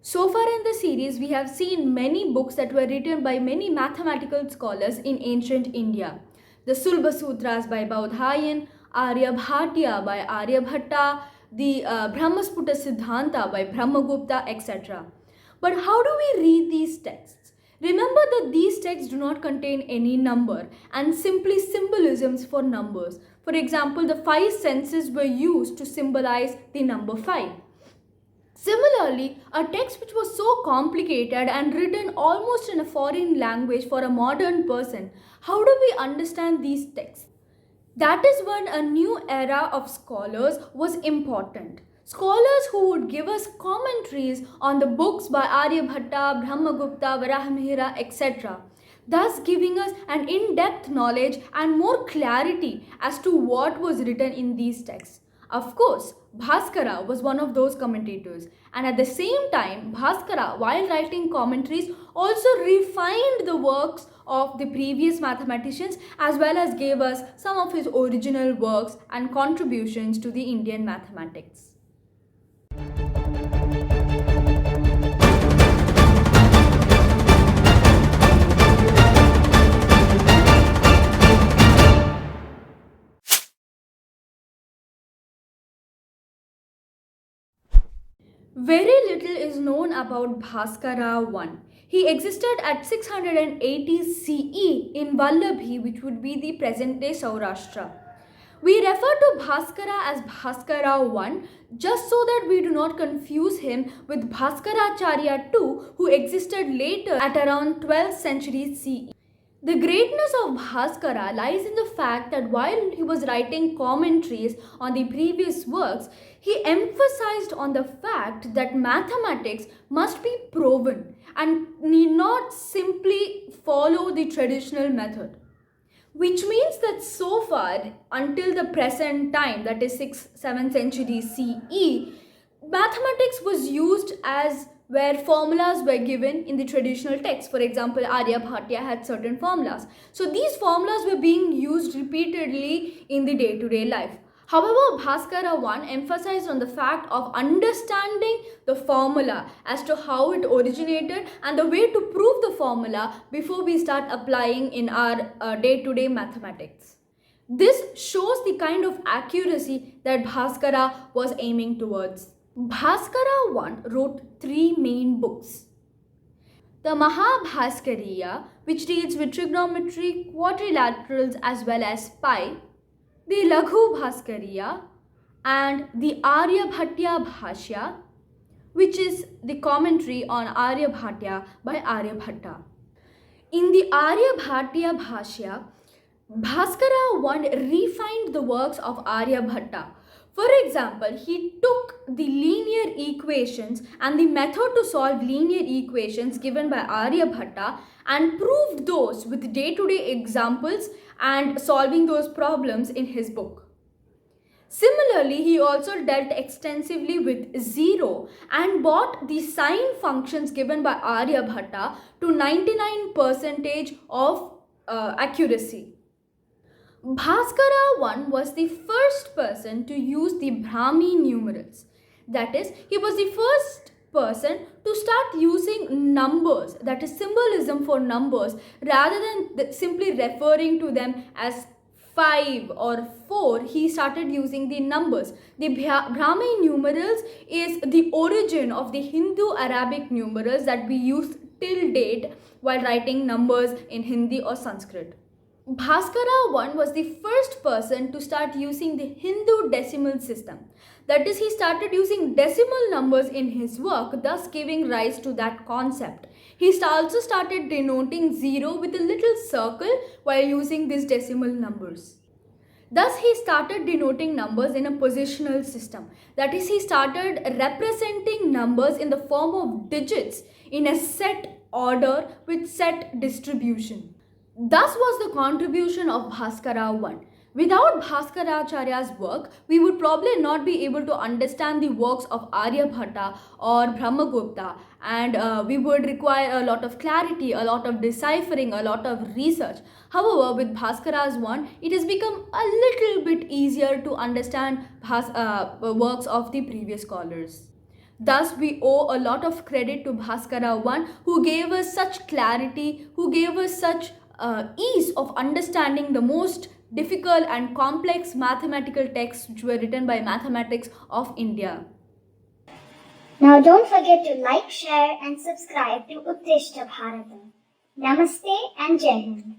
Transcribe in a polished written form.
So far in the series, we have seen many books that were written by many mathematical scholars in ancient India. The Sulba Sutras by Baudhayan, Aryabhatiya by Aryabhatta, the Brahmasputa Siddhanta by Brahmagupta, etc. But how do we read these texts? Remember that these texts do not contain any number and simply symbolisms for numbers. For example, the five senses were used to symbolize the number 5. Similarly, a text which was so complicated and written almost in a foreign language for a modern person, how do we understand these texts? That is when a new era of scholars was important. Scholars who would give us commentaries on the books by Aryabhatta, Brahmagupta, Varahamihira, etc., thus giving us an in-depth knowledge and more clarity as to what was written in these texts. Of course, Bhaskara was one of those commentators, and at the same time, Bhaskara, while writing commentaries, also refined the works of the previous mathematicians as well as gave us some of his original works and contributions to the Indian mathematics. Very little is known about Bhaskara I. He existed at 680 CE in Vallabhi, which would be the present day Saurashtra. We refer to Bhaskara as Bhaskara I just so that we do not confuse him with Bhaskaracharya II, who existed later at around 12th century CE. The greatness of Bhaskara lies in the fact that while he was writing commentaries on the previous works, he emphasized on the fact that mathematics must be proven and need not simply follow the traditional method. Which means that so far, until the present time, that is 6th, 7th century CE, mathematics was used as where formulas were given in the traditional text. For example, Aryabhatiya had certain formulas. So these formulas were being used repeatedly in the day-to-day life. However, Bhaskara I emphasized on the fact of understanding the formula as to how it originated and the way to prove the formula before we start applying in our day-to-day mathematics. This shows the kind of accuracy that Bhaskara was aiming towards. Bhaskara I wrote three main books. The Mahabhaskariya, which deals with trigonometry, quadrilaterals as well as pi, the Laghu Bhaskariya, and the Aryabhatiya Bhashya, which is the commentary on Aryabhatiya by Aryabhatta. In the Aryabhatiya Bhashya, Bhaskara I refined the works of Aryabhatta. For example, he took the linear equations and the method to solve linear equations given by Aryabhatta and proved those with day-to-day examples and solving those problems in his book. Similarly, he also dealt extensively with zero and brought the sine functions given by Aryabhatta to 99% of accuracy. Bhaskara I was the first person to use the Brahmi numerals. That is, he was the first person to start using numbers, that is symbolism for numbers, rather than simply referring to them as 5 or 4. He started using the numbers. The Brahmi numerals is the origin of the Hindu-Arabic numerals that we use till date while writing numbers in Hindi or Sanskrit. Bhaskara I was the first person to start using the Hindu decimal system. That is, he started using decimal numbers in his work, thus giving rise to that concept. He also started denoting 0 with a little circle while using these decimal numbers. Thus, he started denoting numbers in a positional system. That is, he started representing numbers in the form of digits in a set order with set distribution. Thus was the contribution of Bhaskara I. Without Bhaskaracharya's work, we would probably not be able to understand the works of Aryabhatta or Brahmagupta, and we would require a lot of clarity, a lot of deciphering, a lot of research. However, with Bhaskara's one, it has become a little bit easier to understand works of the previous scholars. Thus, we owe a lot of credit to Bhaskara I, who gave us such clarity, who gave us such ease of understanding the most difficult and complex mathematical texts which were written by mathematics of India. Now don't forget to like, share and subscribe to Uttishta Bharata. Namaste and Jai Hind.